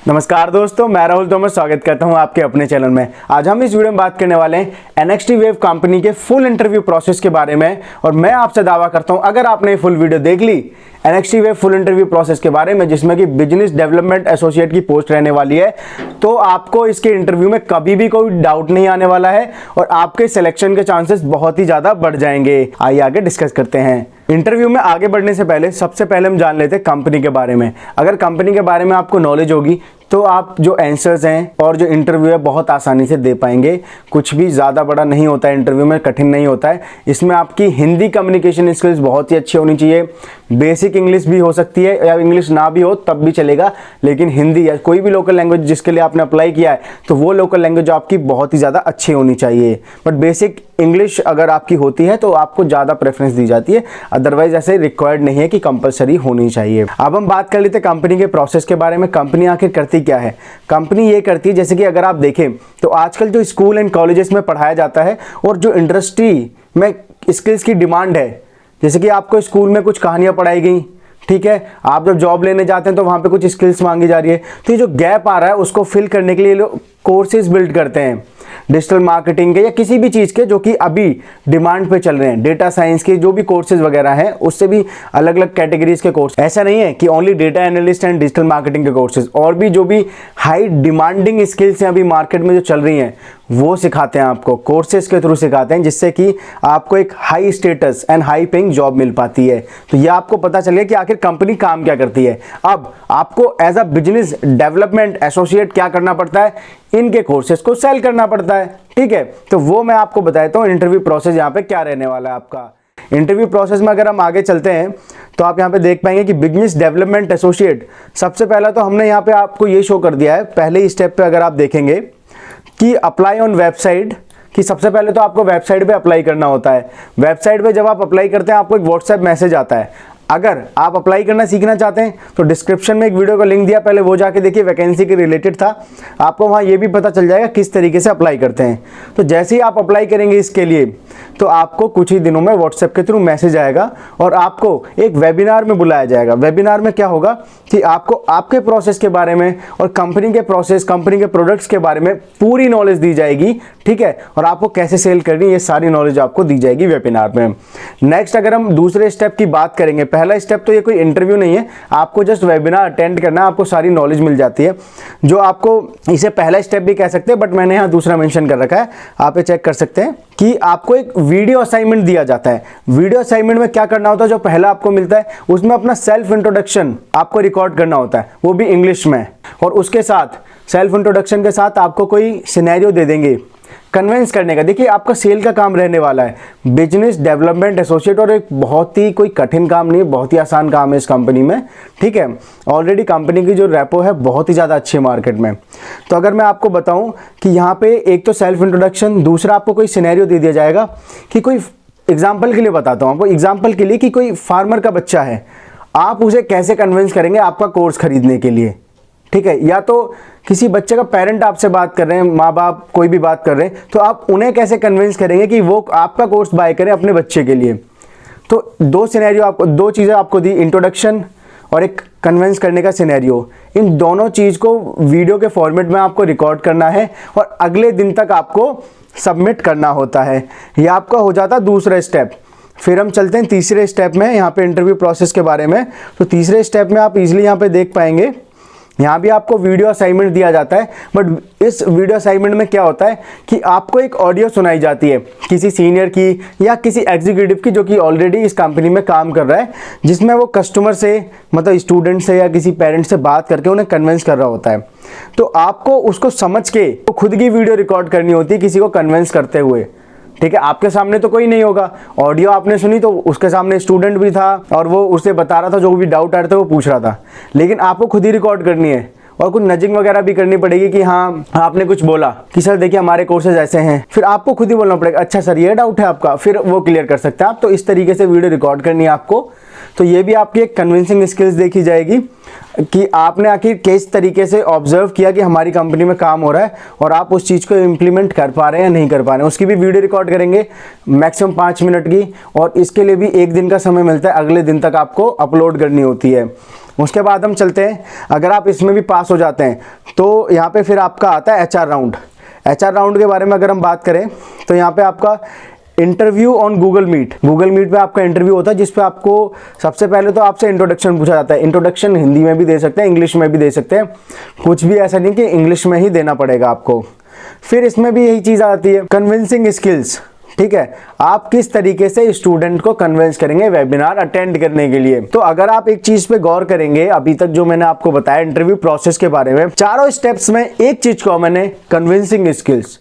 नमस्कार दोस्तों, मैं राहुल तोमर स्वागत करता हूं आपके अपने चैनल में। आज हम इस वीडियो में बात करने वाले हैं NXT वेव कंपनी के फुल इंटरव्यू प्रोसेस के बारे में। और मैं आपसे दावा करता हूं, अगर आपने फुल वीडियो देख ली NXT wave full interview process के बारे में, जिसमें कि बिजनेस डेवलपमेंट एसोसिएट की पोस्ट रहने वाली है, तो आपको इसके इंटरव्यू में कभी भी कोई डाउट नहीं आने वाला है और आपके सिलेक्शन के चांसेस बहुत ही ज्यादा बढ़ जाएंगे। आइए आगे डिस्कस करते हैं। इंटरव्यू में आगे बढ़ने से पहले सबसे पहले हम जान लेते हैं कंपनी के बारे में। अगर कंपनी के बारे में आपको नॉलेज होगी तो आप जो आंसर्स हैं और जो इंटरव्यू है बहुत आसानी से दे पाएंगे। कुछ भी ज़्यादा बड़ा नहीं होता है, इंटरव्यू में कठिन नहीं होता है। इसमें आपकी हिंदी कम्युनिकेशन स्किल्स बहुत ही अच्छी होनी चाहिए। बेसिक इंग्लिश भी हो सकती है, या इंग्लिश ना भी हो तब भी चलेगा, लेकिन हिंदी या कोई भी लोकल लैंग्वेज जिसके लिए आपने अप्लाई किया है तो वो लोकल लैंग्वेज आपकी बहुत ही ज़्यादा अच्छी होनी चाहिए। बट बेसिक इंग्लिश अगर आपकी होती है तो आपको ज़्यादा प्रेफरेंस दी जाती है, अदरवाइज ऐसे रिक्वायर्ड नहीं है कि कंपलसरी होनी चाहिए। अब हम बात कर लेते हैं कंपनी के प्रोसेस के बारे में। कंपनी आखिर करती क्या है? कंपनी ये करती है, जैसे कि अगर आप देखें तो आजकल जो स्कूल एंड कॉलेजेस में पढ़ाया जाता है और जो इंडस्ट्री में स्किल्स की डिमांड है, जैसे कि आपको स्कूल में कुछ कहानियां पढ़ाई गई, ठीक है, आप जब जॉब लेने जाते हैं तो वहां पे कुछ स्किल्स मांगी जा रही है, तो ये जो गैप आ रहा है उसको फिल करने के लिए लोग कोर्सेज बिल्ड करते हैं, डिजिटल मार्केटिंग के या किसी भी चीज़ के जो कि अभी डिमांड पे चल रहे हैं। डेटा साइंस के जो भी कोर्सेज वगैरह हैं, उससे भी अलग अलग कैटेगरीज के कोर्स। ऐसा नहीं है कि only data analyst and digital marketing के कोर्सेज, और भी जो भी हाई डिमांडिंग स्किल्स हैं अभी मार्केट में जो चल रही हैं वो सिखाते हैं, आपको कोर्सेज के थ्रू सिखाते हैं, जिससे कि आपको एक high status and high paying job मिल पाती है। तो ये आपको पता चले कि आखिर कंपनी काम क्या करती है। अब आपको as a business development associate क्या करना पड़ता है? इनके कोर्सेज को सेल करना पड़ता है, ठीक है। तो वो मैं आपको बताता हूँ इंटरव्यू प्रोसेस यहाँ पे क्या रहने वाला है आपका। इंटरव्यू प्रोसेस में अगर हम आगे चलते हैं तो आप यहाँ पे देख पाएंगे कि बिजनेस डेवलपमेंट एसोसिएट, सबसे पहला तो हमने यहाँ पे आपको ये शो कर दिया है पहले ही स्टेप पे। अगर आप देखेंगे कि अप्लाई ऑन वेबसाइट, कि सबसे पहले तो आपको वेबसाइट पे अप्लाई करना होता है। वेबसाइट पे जब आप अप्लाई करते हैं आपको एक व्हाट्सएप मैसेज आता है। अगर आप अप्लाई करना सीखना चाहते हैं तो डिस्क्रिप्शन में एक वीडियो का लिंक दिया, पहले वो जाके देखिए, वैकेंसी के रिलेटेड था। आपको वहाँ ये भी पता चल जाएगा किस तरीके से अप्लाई करते हैं। तो जैसे ही आप अप्लाई करेंगे इसके लिए तो आपको कुछ ही दिनों में व्हाट्सएप के थ्रू मैसेज आएगा और आपको एक वेबिनार में बुलाया जाएगा। वेबिनार में क्या होगा कि आपको आपके प्रोसेस के बारे में और कंपनी के प्रोसेस, कंपनी के प्रोडक्ट्स के बारे में पूरी नॉलेज दी जाएगी, ठीक है। और आपको कैसे सेल करनी है ये सारी नॉलेज आपको दी जाएगी वेबिनार में। नेक्स्ट अगर हम दूसरे स्टेप की बात करेंगे, पहला स्टेप तो ये कोई इंटरव्यू नहीं है, आपको जस्ट वेबिनार अटेंड करना है, आपको सारी नॉलेज मिल जाती है, जो आपको इसे पहला स्टेप भी कह सकते हैं, बट मैंने यहाँ दूसरा मेंशन कर रखा है, आप ये चेक कर सकते हैं कि आपको एक वीडियो असाइनमेंट दिया जाता है। वीडियो असाइनमेंट में क्या करना होता है, जो पहला आपको मिलता है उसमें अपना सेल्फ इंट्रोडक्शन आपको रिकॉर्ड करना होता है, वो भी इंग्लिश में। और उसके साथ सेल्फ इंट्रोडक्शन के साथ आपको कोई सिनेरियो दे देंगे कन्विंस करने का। देखिए आपका सेल का काम रहने वाला है, बिजनेस डेवलपमेंट एसोसिएट, और एक बहुत ही कोई कठिन काम नहीं है, बहुत ही आसान काम है इस कंपनी में, ठीक है। ऑलरेडी कंपनी की जो रेपो है बहुत ही ज़्यादा अच्छी है मार्केट में। तो अगर मैं आपको बताऊं कि यहाँ पे एक तो सेल्फ इंट्रोडक्शन, दूसरा आपको कोई सिनेरियो दे दिया जाएगा कि कोई एग्जाम्पल के लिए बताता हूँ आपको, एग्जाम्पल के लिए कि कोई फार्मर का बच्चा है, आप उसे कैसे कन्विंस करेंगे आपका कोर्स खरीदने के लिए, ठीक है। या तो किसी बच्चे का पेरेंट आपसे बात कर रहे हैं, माँ बाप कोई भी बात कर रहे हैं, तो आप उन्हें कैसे कन्विंस करेंगे कि वो आपका कोर्स बाय करें अपने बच्चे के लिए। तो दो सिनेरियो आपको, दो चीज़ें आपको दी, इंट्रोडक्शन और एक कन्विंस करने का सिनेरियो। इन दोनों चीज़ को वीडियो के फॉर्मेट में आपको रिकॉर्ड करना है और अगले दिन तक आपको सबमिट करना होता है। ये आपका हो जाता है दूसरा स्टेप। फिर हम चलते हैं तीसरे स्टेप में, यहाँ पे इंटरव्यू प्रोसेस के बारे में। तो तीसरे स्टेप में आप इजीली यहाँ पे देख पाएंगे, यहाँ भी आपको वीडियो असाइनमेंट दिया जाता है। बट इस वीडियो असाइनमेंट में क्या होता है कि आपको एक ऑडियो सुनाई जाती है किसी सीनियर की या किसी एग्जीक्यूटिव की, जो कि ऑलरेडी इस कंपनी में काम कर रहा है, जिसमें वो कस्टमर से, मतलब स्टूडेंट से या किसी पेरेंट से बात करके उन्हें कन्विंस कर रहा होता है। तो आपको उसको समझ के तो खुद की वीडियो रिकॉर्ड करनी होती है किसी को कन्विंस करते हुए, ठीक है। आपके सामने तो कोई नहीं होगा, ऑडियो आपने सुनी तो उसके सामने स्टूडेंट भी था और वो उसे बता रहा था, जो भी डाउट आ रहे थे वो पूछ रहा था, लेकिन आपको खुद ही रिकॉर्ड करनी है और कुछ नजिंग वगैरह भी करनी पड़ेगी कि हाँ आपने कुछ बोला कि सर देखिए हमारे कोर्सेज ऐसे हैं, फिर आपको खुद ही बोलना पड़ेगा अच्छा सर ये डाउट है आपका, फिर वो क्लियर कर सकते हैं आप। तो इस तरीके से वीडियो रिकॉर्ड करनी है आपको। तो ये भी आपकी एक कन्विंसिंग स्किल्स देखी जाएगी कि आपने आखिर किस तरीके से ऑब्जर्व किया कि हमारी कंपनी में काम हो रहा है और आप उस चीज़ को इम्प्लीमेंट कर पा रहे हैं या नहीं कर पा रहे हैं। उसकी भी वीडियो रिकॉर्ड करेंगे मैक्सिमम 5 मिनट की, और इसके लिए भी 1 दिन का समय मिलता है, अगले दिन तक आपको अपलोड करनी होती है। उसके बाद हम चलते हैं, अगर आप इसमें भी पास हो जाते हैं तो यहाँ पे फिर आपका आता है HR राउंड। HR राउंड के बारे में अगर हम बात करें तो यहाँ पे आपका इंटरव्यू ऑन गूगल मीट पे आपका इंटरव्यू होता है, जिस पे आपको सबसे पहले तो आपसे इंट्रोडक्शन पूछा जाता है। इंट्रोडक्शन हिंदी में भी दे सकते हैं, इंग्लिश में भी दे सकते हैं, कुछ भी ऐसा नहीं कि इंग्लिश में ही देना पड़ेगा आपको। फिर इसमें भी यही चीज़ आती है, कन्विंसिंग स्किल्स। ठीक है, आप किस तरीके से स्टूडेंट को कन्विंस करेंगे वेबिनार अटेंड करने के लिए। तो अगर आप एक चीज पे गौर करेंगे, अभी तक जो मैंने आपको बताया इंटरव्यू प्रोसेस के बारे में, चारों स्टेप्स में एक चीज को मैंने कन्विंसिंग स्किल्स,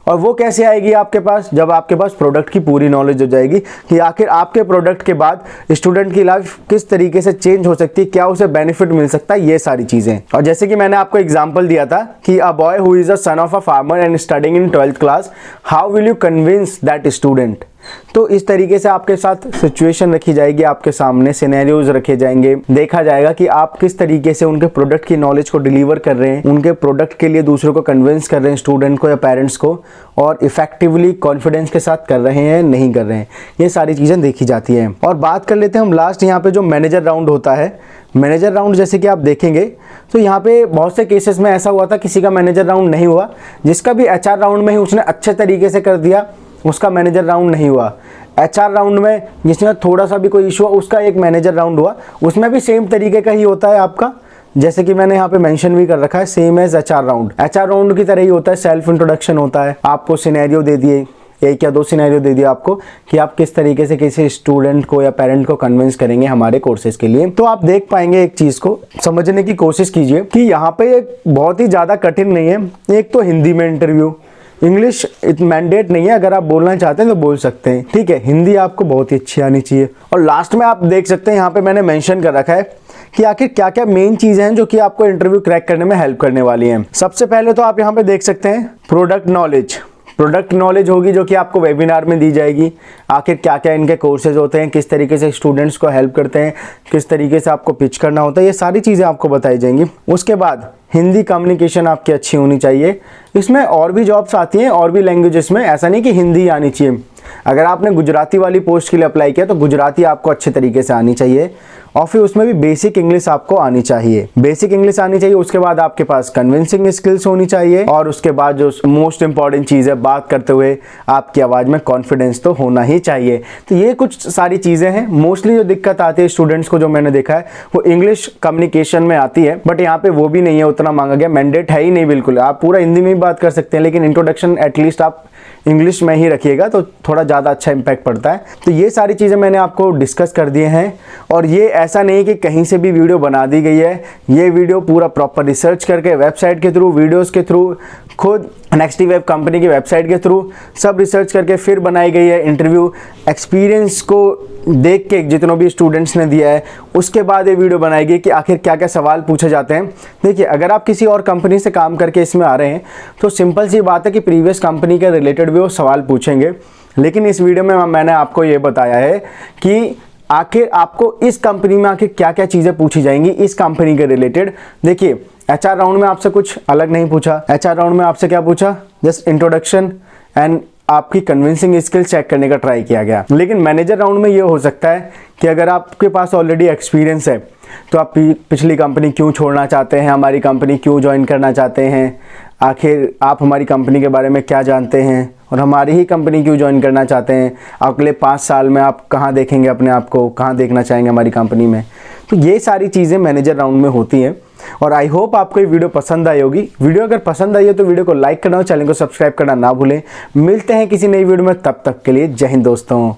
और वो कैसे आएगी आपके पास, जब आपके पास प्रोडक्ट की पूरी नॉलेज हो जाएगी कि आखिर आपके प्रोडक्ट के बाद स्टूडेंट की लाइफ किस तरीके से चेंज हो सकती है, क्या उसे बेनिफिट मिल सकता है, ये सारी चीजें। और जैसे कि मैंने आपको एग्जांपल दिया था कि a boy who is a son of a farmer and studying in 12th class, how will you convince that student. तो इस तरीके से आपके साथ सिचुएशन रखी जाएगी, आपके सामने सिनेरियोज रखे जाएंगे, देखा जाएगा कि आप किस तरीके से उनके प्रोडक्ट की नॉलेज को डिलीवर कर रहे हैं, उनके प्रोडक्ट के लिए दूसरों को कन्विंस कर रहे हैं, स्टूडेंट को या पेरेंट्स को, और इफेक्टिवली कॉन्फिडेंस के साथ कर रहे हैं नहीं कर रहे हैं, ये सारी चीज़ें देखी जाती हैं। और बात कर लेते हैं हम लास्ट यहाँ पे जो मैनेजर राउंड होता है। मैनेजर राउंड जैसे कि आप देखेंगे तो यहाँ पे बहुत से केसेस में ऐसा हुआ था, किसी का मैनेजर राउंड नहीं हुआ, जिसका भी HR राउंड में ही उसने अच्छे तरीके से कर दिया उसका मैनेजर राउंड नहीं हुआ। HR राउंड में जिसमें थोड़ा सा भी कोई इशू हुआ उसका एक मैनेजर राउंड हुआ, उसमें भी सेम तरीके का ही होता है आपका, जैसे कि मैंने यहाँ पे मेंशन भी कर रखा है, same as HR round. HR round की तरह ही होता है, सेल्फ इंट्रोडक्शन होता है, आपको सिनेरियो दे दिए, 1 या 2 सिनेरियो दे दिया आपको कि आप किस तरीके से किसी स्टूडेंट को या पेरेंट को कन्विंस करेंगे हमारे कोर्सेज के लिए। तो आप देख पाएंगे, एक चीज़ को समझने की कोशिश कीजिए कि यहाँ पे एक बहुत ही ज़्यादा कठिन नहीं है। एक तो हिंदी में इंटरव्यू, इंग्लिश मैंडेट नहीं है, अगर आप बोलना चाहते हैं तो बोल सकते हैं, ठीक है। हिंदी आपको बहुत ही अच्छी आनी चाहिए। और लास्ट में आप देख सकते हैं यहाँ पे मैंने मेंशन कर रखा है कि आखिर क्या क्या मेन चीज़ें हैं जो कि आपको इंटरव्यू क्रैक करने में हेल्प करने वाली हैं। सबसे पहले तो आप यहाँ पे देख सकते हैं प्रोडक्ट नॉलेज होगी जो कि आपको वेबिनार में दी जाएगी। आखिर क्या क्या इनके कोर्सेज होते हैं, किस तरीके से स्टूडेंट्स को हेल्प करते हैं, किस तरीके से आपको पिच करना होता है, ये सारी चीज़ें आपको बताई जाएंगी। उसके बाद हिंदी कम्युनिकेशन आपकी अच्छी होनी चाहिए। इसमें और भी जॉब्स आती हैं और भी लैंग्वेजेस में, ऐसा नहीं कि हिंदी आनी चाहिए। अगर आपने गुजराती वाली पोस्ट के लिए अप्लाई किया तो गुजराती आपको अच्छे तरीके से आनी चाहिए, और फिर उसमें भी बेसिक इंग्लिश आपको आनी चाहिए, उसके बाद आपके पास कन्विंसिंग स्किल्स होनी चाहिए, और उसके बाद जो मोस्ट इंपॉर्टेंट चीज़ है, बात करते हुए आपकी आवाज़ में कॉन्फिडेंस तो होना ही चाहिए। तो ये कुछ सारी चीज़ें हैं। मोस्टली जो दिक्कत आती है स्टूडेंट्स को, जो मैंने देखा है, वो इंग्लिश कम्युनिकेशन में आती है, बट यहाँ पे वो भी नहीं है उतना मांगा गया, मैंडेट है ही नहीं बिल्कुल। आप पूरा हिंदी में ही बात कर सकते हैं, लेकिन इंट्रोडक्शन एटलीस्ट आप इंग्लिश में ही रखिएगा तो थोड़ा ज़्यादा अच्छा इंपैक्ट पड़ता है। तो ये सारी चीज़ें मैंने आपको डिस्कस कर दिए हैं, और ये ऐसा नहीं कि कहीं से भी वीडियो बना दी गई है। ये वीडियो पूरा प्रॉपर रिसर्च करके, वेबसाइट के थ्रू, वीडियोस के थ्रू, खुद नेक्स्टिवेव कंपनी की वेबसाइट के थ्रू सब रिसर्च करके फिर बनाई गई है। इंटरव्यू एक्सपीरियंस को देख के जितनों भी स्टूडेंट्स ने दिया है, उसके बाद ये वीडियो बनाई गई कि आखिर क्या क्या सवाल पूछे जाते हैं। देखिए, अगर आप किसी और कंपनी से काम करके इसमें आ रहे हैं तो सिंपल सी बात है कि प्रीवियस कंपनी के रिलेटेड भी वो सवाल पूछेंगे, लेकिन इस वीडियो में मैंने आपको ये बताया है कि आखिर आपको इस कंपनी में आखिर क्या क्या चीज़ें पूछी जाएंगी इस कंपनी के रिलेटेड। देखिए, HR राउंड में आपसे कुछ अलग नहीं पूछा। HR राउंड में आपसे क्या पूछा, जस्ट इंट्रोडक्शन एंड आपकी कन्विंसिंग स्किल चेक करने का ट्राई किया गया। लेकिन मैनेजर राउंड में ये हो सकता है कि अगर आपके पास ऑलरेडी एक्सपीरियंस है तो आप पिछली कंपनी क्यों छोड़ना चाहते हैं, हमारी कंपनी क्यों ज्वाइन करना चाहते हैं, आखिर आप हमारी कंपनी के बारे में क्या जानते हैं, और हमारी ही कंपनी क्यों ज्वाइन करना चाहते हैं, अगले 5 साल में आप कहाँ देखेंगे अपने आप को, कहाँ देखना चाहेंगे हमारी कंपनी में। तो ये सारी चीज़ें मैनेजर राउंड में होती हैं। और आई होप आपको ये वीडियो पसंद आई होगी। वीडियो अगर पसंद आई है तो वीडियो को लाइक करना और चैनल को सब्सक्राइब करना ना भूलें। मिलते हैं किसी नई वीडियो में, तब तक के लिए जय हिंद दोस्तों।